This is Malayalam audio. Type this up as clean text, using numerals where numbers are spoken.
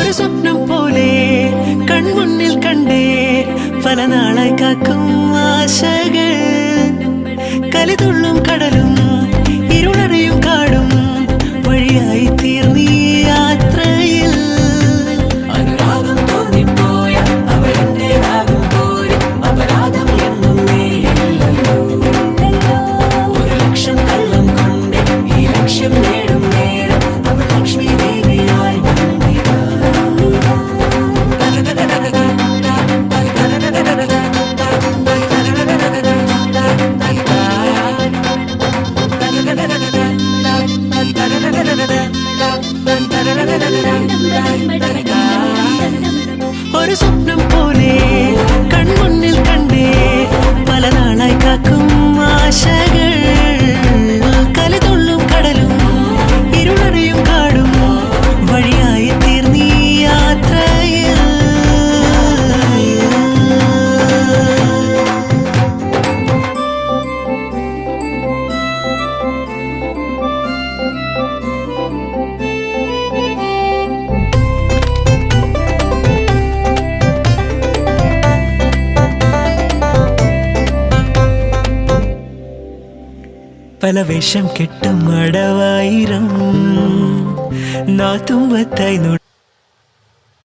ഒരു സ്വപ്നം പോലെ കൺമുന്നിൽ കണ്ടേ പല നാളായി കാക്കും ആശകൾ കലിതുള്ളും കടലും ഇരുളറിയും കാടും വഴിയായി തീർന്നീ യാത്രയിൽ അനുരാഗം തോന്നിപ്പോയ അവരെന്റേതാകും പോലെ അപരാധം എന്നും നേരില്ലല്ലോ ഒരു ലക്ഷം കള്ളം കൊണ്ട് ഈ ലക്ഷ്യം നേടും നേരം അവൾ ലക്ഷ്മി ദേവിയായി വന്നിതാ ഒരു സ്വപ്നം പോലെ കൺമുന്നിൽ കണ്ടേ പല നാളായി കാക്കും ആശകൾ കലിതുള്ളും കടലും ഇരുളറിയും കാടും വഴിയായി തീർന്നീ യാത്രയിൽ പല വേഷം കെട്ടും അടവായിരം നാത്തുമ്പത്തായി